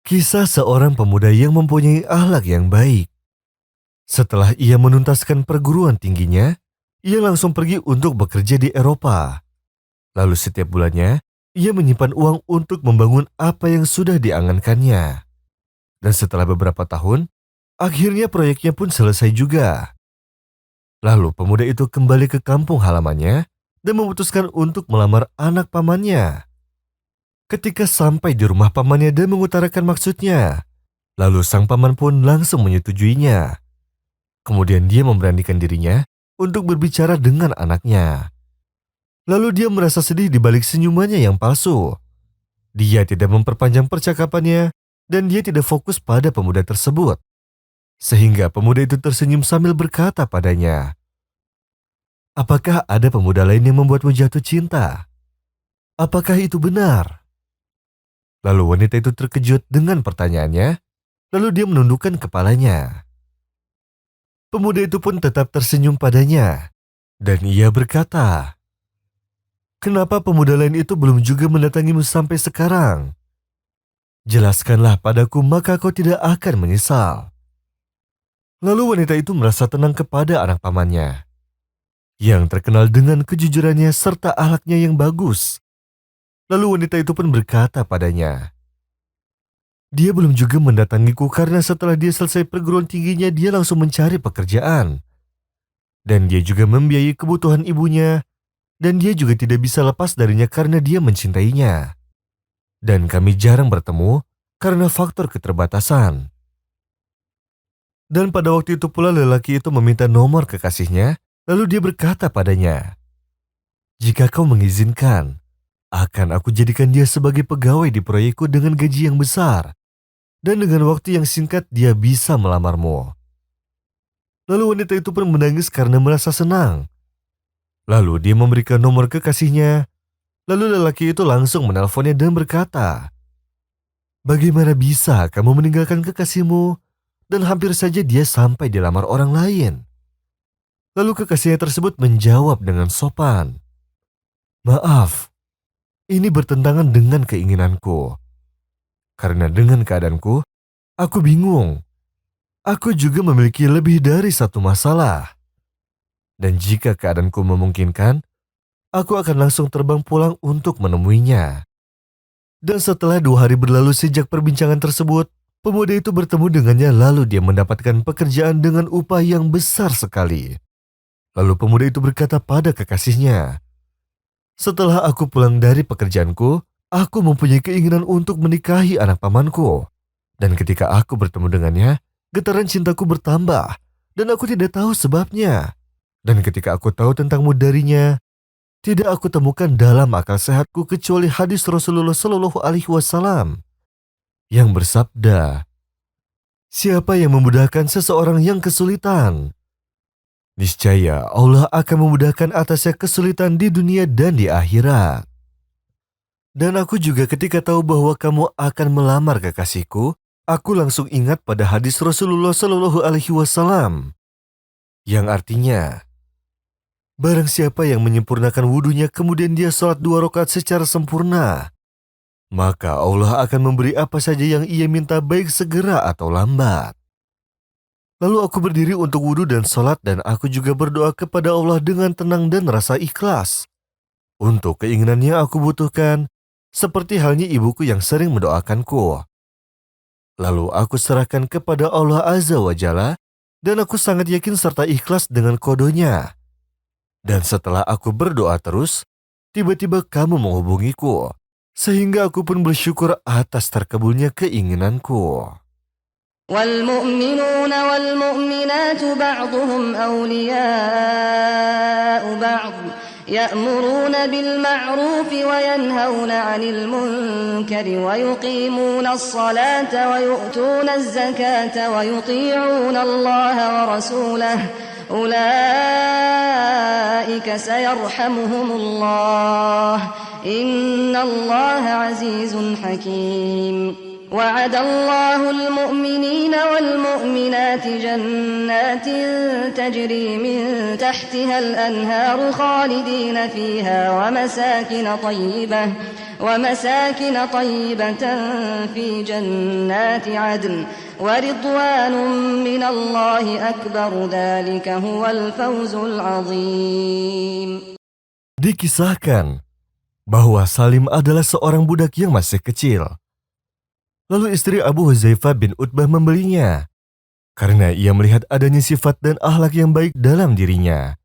Kisah seorang pemuda yang mempunyai akhlak yang baik. Setelah ia menuntaskan perguruan tingginya, ia langsung pergi untuk bekerja di Eropa. Lalu setiap bulannya, ia menyimpan uang untuk membangun apa yang sudah diangankannya. Dan setelah beberapa tahun, akhirnya proyeknya pun selesai juga. Lalu pemuda itu kembali ke kampung halamannya dan memutuskan untuk melamar anak pamannya. Ketika sampai di rumah pamannya dan mengutarakan maksudnya, lalu sang paman pun langsung menyetujuinya. Kemudian dia memberanikan dirinya untuk berbicara dengan anaknya. Lalu dia merasa sedih di balik senyumannya yang palsu. Dia tidak memperpanjang percakapannya dan dia tidak fokus pada pemuda tersebut. Sehingga pemuda itu tersenyum sambil berkata padanya, "Apakah ada pemuda lain yang membuatmu jatuh cinta? Apakah itu benar?" Lalu wanita itu terkejut dengan pertanyaannya, lalu dia menundukkan kepalanya. Pemuda itu pun tetap tersenyum padanya, dan ia berkata, "Kenapa pemuda lain itu belum juga mendatangimu sampai sekarang? Jelaskanlah padaku maka kau tidak akan menyesal." Lalu wanita itu merasa tenang kepada anak pamannya, yang terkenal dengan kejujurannya serta akhlaknya yang bagus. Lalu wanita itu pun berkata padanya, "Dia belum juga mendatangiku karena setelah dia selesai perguruan tingginya dia langsung mencari pekerjaan. Dan dia juga membiayai kebutuhan ibunya, dan dia juga tidak bisa lepas darinya karena dia mencintainya. Dan kami jarang bertemu karena faktor keterbatasan." Dan pada waktu itu pula lelaki itu meminta nomor kekasihnya, lalu dia berkata padanya, "Jika kau mengizinkan, akan aku jadikan dia sebagai pegawai di proyekku dengan gaji yang besar, dan dengan waktu yang singkat dia bisa melamarmu." Lalu wanita itu pun menangis karena merasa senang. Lalu dia memberikan nomor kekasihnya, lalu lelaki itu langsung menelponnya dan berkata, "Bagaimana bisa kamu meninggalkan kekasihmu?" Dan hampir saja dia sampai dilamar orang lain. Lalu kekasihnya tersebut menjawab dengan sopan, "Maaf, ini bertentangan dengan keinginanku. Karena dengan keadaanku, aku bingung. Aku juga memiliki lebih dari satu masalah. Dan jika keadaanku memungkinkan, aku akan langsung terbang pulang untuk menemuinya." Dan setelah 2 hari berlalu sejak perbincangan tersebut, pemuda itu bertemu dengannya lalu dia mendapatkan pekerjaan dengan upah yang besar sekali. Lalu pemuda itu berkata pada kekasihnya, "Setelah aku pulang dari pekerjaanku, aku mempunyai keinginan untuk menikahi anak pamanku. Dan ketika aku bertemu dengannya, getaran cintaku bertambah dan aku tidak tahu sebabnya. Dan ketika aku tahu tentangmu darinya, tidak aku temukan dalam akal sehatku kecuali hadis Rasulullah Shallallahu Alaihi Wasallam yang bersabda, 'Siapa yang memudahkan seseorang yang kesulitan, niscaya Allah akan memudahkan atasnya kesulitan di dunia dan di akhirat.' Dan aku juga ketika tahu bahwa kamu akan melamar kekasihku, aku langsung ingat pada hadis Rasulullah Shallallahu Alaihi Wasallam yang artinya, barang siapa yang menyempurnakan wudunya kemudian dia sholat 2 rakaat secara sempurna, maka Allah akan memberi apa saja yang ia minta baik segera atau lambat." Lalu aku berdiri untuk wudhu dan sholat dan aku juga berdoa kepada Allah dengan tenang dan rasa ikhlas. Untuk keinginan yang aku butuhkan, seperti halnya ibuku yang sering mendoakanku. Lalu aku serahkan kepada Allah Azza wa Jalla dan aku sangat yakin serta ikhlas dengan kodonya. Dan setelah aku berdoa terus, tiba-tiba kamu menghubungiku, sehingga aku pun bersyukur atas terkabulnya keinginanku. والمؤمنون والمؤمنات بعضهم أولياء بعض يأمرون بالمعروف وينهون عن المنكر ويقيمون الصلاة ويؤتون الزكاة ويطيعون الله ورسوله أولئك سيرحمهم الله إن الله عزيز حكيم وعد الله المؤمنين والمؤمنات جنات تجري من تحتها الأنهار خالدين فيها ومساكن طيبة في جنات عدن ورضوان من الله أكبر ذلك هو الفوز العظيم. Dikisahkan bahwa Salim adalah seorang budak yang masih kecil. Lalu istri Abu Huzaifah bin Utbah membelinya karena ia melihat adanya sifat dan akhlak yang baik dalam dirinya.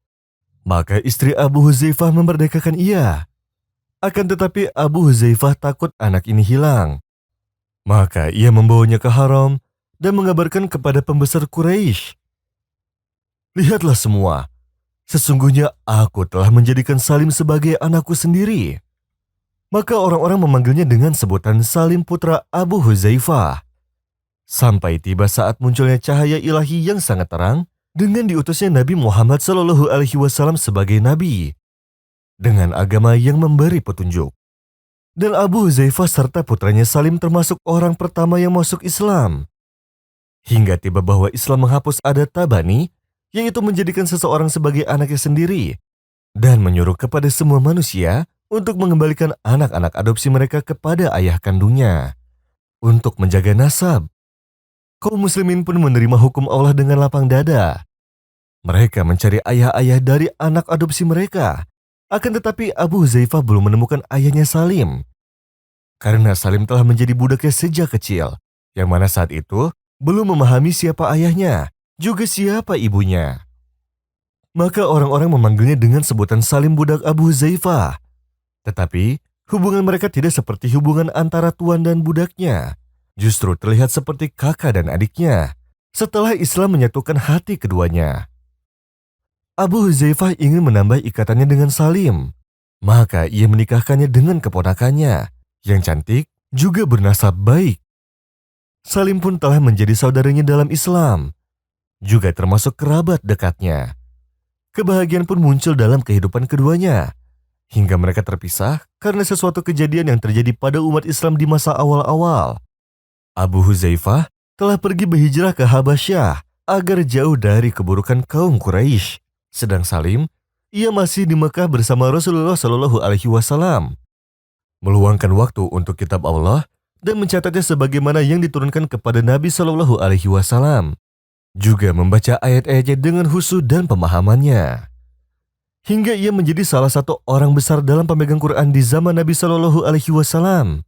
Maka istri Abu Huzaifah memerdekakan ia. Akan tetapi Abu Huzaifah takut anak ini hilang. Maka ia membawanya ke haram dan mengabarkan kepada pembesar Quraisy. Lihatlah semua, sesungguhnya aku telah menjadikan Salim sebagai anakku sendiri. Maka orang-orang memanggilnya dengan sebutan Salim putra Abu Huzaifah. Sampai tiba saat munculnya cahaya ilahi yang sangat terang dengan diutusnya Nabi Muhammad SAW sebagai nabi dengan agama yang memberi petunjuk. Dan Abu Huzaifah serta putranya Salim termasuk orang pertama yang masuk Islam. Hingga tiba bahwa Islam menghapus adat tabani, yang itu menjadikan seseorang sebagai anaknya sendiri dan menyuruh kepada semua manusia untuk mengembalikan anak-anak adopsi mereka kepada ayah kandungnya untuk menjaga nasab. Kaum muslimin pun menerima hukum Allah dengan lapang dada. Mereka mencari ayah-ayah dari anak adopsi mereka. Akan tetapi Abu Huzaifah belum menemukan ayahnya Salim. Karena Salim telah menjadi budaknya sejak kecil, yang mana saat itu belum memahami siapa ayahnya, juga siapa ibunya. Maka orang-orang memanggilnya dengan sebutan Salim budak Abu Huzaifah. Tetapi hubungan mereka tidak seperti hubungan antara tuan dan budaknya. Justru terlihat seperti kakak dan adiknya setelah Islam menyatukan hati keduanya. Abu Huzaifah ingin menambah ikatannya dengan Salim. Maka ia menikahkannya dengan keponakannya yang cantik juga bernasab baik. Salim pun telah menjadi saudaranya dalam Islam, juga termasuk kerabat dekatnya. Kebahagiaan pun muncul dalam kehidupan keduanya, hingga mereka terpisah karena sesuatu kejadian yang terjadi pada umat Islam di masa awal-awal. Abu Huzaifah telah pergi berhijrah ke Habasyah agar jauh dari keburukan kaum Quraisy. Sedang Salim, ia masih di Mekah bersama Rasulullah SAW, meluangkan waktu untuk kitab Allah dan mencatatnya sebagaimana yang diturunkan kepada Nabi SAW. Juga membaca ayat-ayatnya dengan khusyuk dan pemahamannya. Hingga ia menjadi salah satu orang besar dalam pemegang Quran di zaman Nabi SAW.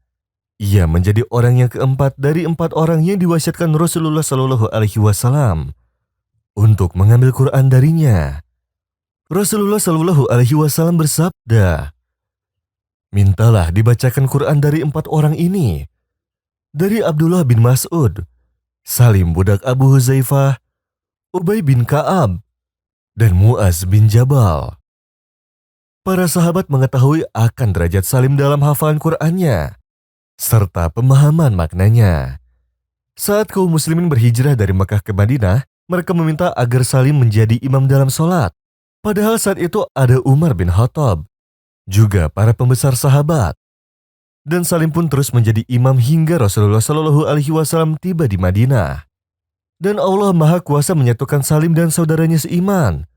Ia menjadi orang yang keempat dari 4 orang yang diwasiatkan Rasulullah SAW untuk mengambil Quran darinya. Rasulullah SAW bersabda, "Mintalah dibacakan Quran dari 4 orang ini." Dari Abdullah bin Mas'ud, Salim budak Abu Huzaifah, Ubay bin Ka'ab, dan Mu'az bin Jabal. Para sahabat mengetahui akan derajat Salim dalam hafalan Qur'annya, serta pemahaman maknanya. Saat kaum muslimin berhijrah dari Mekah ke Madinah, mereka meminta agar Salim menjadi imam dalam sholat. Padahal saat itu ada Umar bin Khattab, juga para pembesar sahabat. Dan Salim pun terus menjadi imam hingga Rasulullah SAW tiba di Madinah. Dan Allah Maha Kuasa menyatukan Salim dan saudaranya seiman,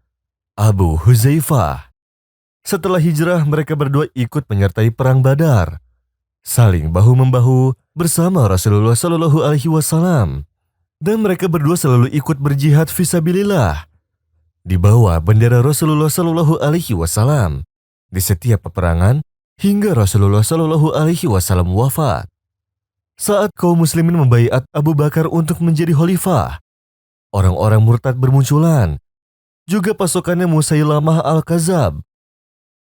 Abu Huzaifah. Setelah hijrah, mereka berdua ikut menyertai perang Badar, saling bahu-membahu bersama Rasulullah SAW. Dan mereka berdua selalu ikut berjihad fisabilillah di bawah bendera Rasulullah SAW di setiap peperangan hingga Rasulullah SAW wafat. Saat kaum muslimin membaiat Abu Bakar untuk menjadi khalifah, orang-orang murtad bermunculan, juga pasukannya Musailamah al-Kadzab.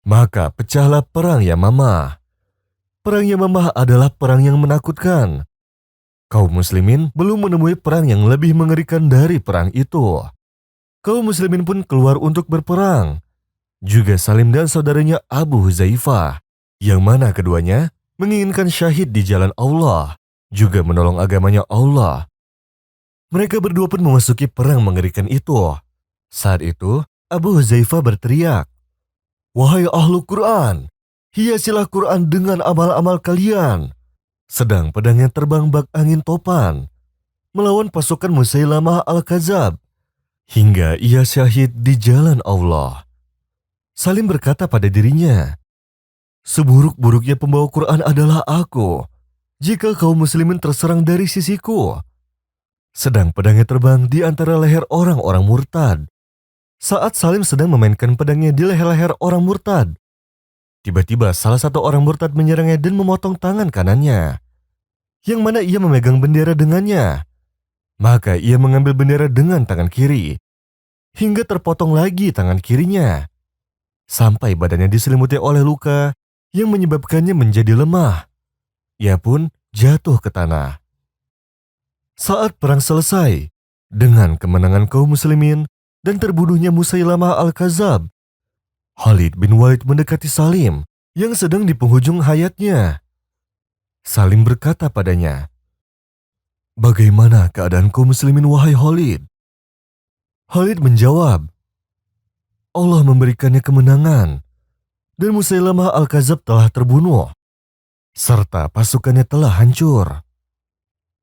Maka pecahlah perang Yamamah. Perang Yamamah adalah perang yang menakutkan. Kaum muslimin belum menemui perang yang lebih mengerikan dari perang itu. Kaum muslimin pun keluar untuk berperang. Juga Salim dan saudaranya Abu Huzaifah, yang mana keduanya menginginkan syahid di jalan Allah, juga menolong agamanya Allah. Mereka berdua pun memasuki perang mengerikan itu. Saat itu, Abu Huzaifah berteriak, "Wahai ahlu Quran, hiasilah Quran dengan amal-amal kalian." Sedang pedangnya terbang bak angin topan, melawan pasukan Musailamah al-Kadzab, hingga ia syahid di jalan Allah. Salim berkata pada dirinya, Seburuk-buruknya pembawa Quran adalah aku jika kaum muslimin terserang dari sisiku. Sedang pedangnya terbang di antara leher orang-orang murtad. Saat Salim sedang memainkan pedangnya di leher-leher orang murtad, tiba-tiba salah satu orang murtad menyerangnya dan memotong tangan kanannya, yang mana ia memegang bendera dengannya. Maka ia mengambil bendera dengan tangan kiri, hingga terpotong lagi tangan kirinya, sampai badannya diselimuti oleh luka yang menyebabkannya menjadi lemah. Ia pun jatuh ke tanah. Saat perang selesai, dengan kemenangan kaum muslimin dan terbunuhnya Musailamah Al-Kadzab, Khalid bin Walid mendekati Salim yang sedang di penghujung hayatnya. Salim berkata padanya, "Bagaimana keadaan kaum muslimin wahai Khalid?" Khalid menjawab, "Allah memberikannya kemenangan dan Musailamah Al-Kadzab telah terbunuh, serta pasukannya telah hancur."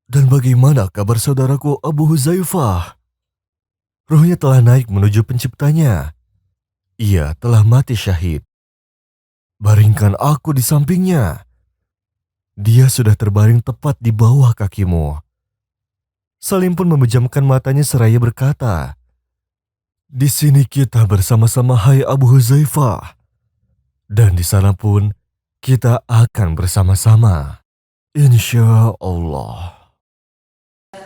"Dan bagaimana kabar saudaraku Abu Huzaifah?" "Rohnya telah naik menuju penciptanya. Ia telah mati syahid. Baringkan aku di sampingnya. Dia sudah terbaring tepat di bawah kakimu." Salim pun memejamkan matanya seraya berkata, "Di sini kita bersama-sama hai Abu Huzaifah. Dan di sana pun kita akan bersama-sama. Insya Allah."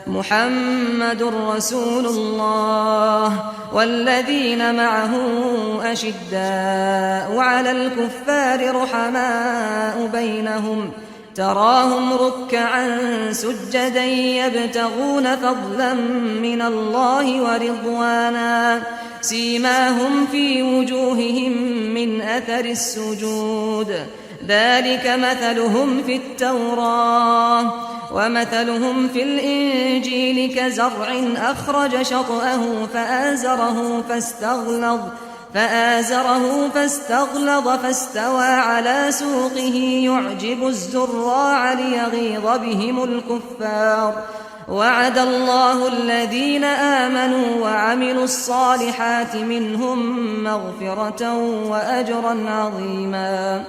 محمد رسول الله والذين معه أشداء على الكفار رحماء بينهم تراهم ركعا سجدا يبتغون فضلا من الله ورضوانا سيماهم في وجوههم من أثر السجود ذلك مثلهم في التوراة ومثلهم في الإنجيل كزرع أخرج شطأه فآزره فاستغلظ فاستوى على سوقه يعجب الزراع ليغيظ بهم الكفار وعد الله الذين آمنوا وعملوا الصالحات منهم مغفرة وأجرا عظيما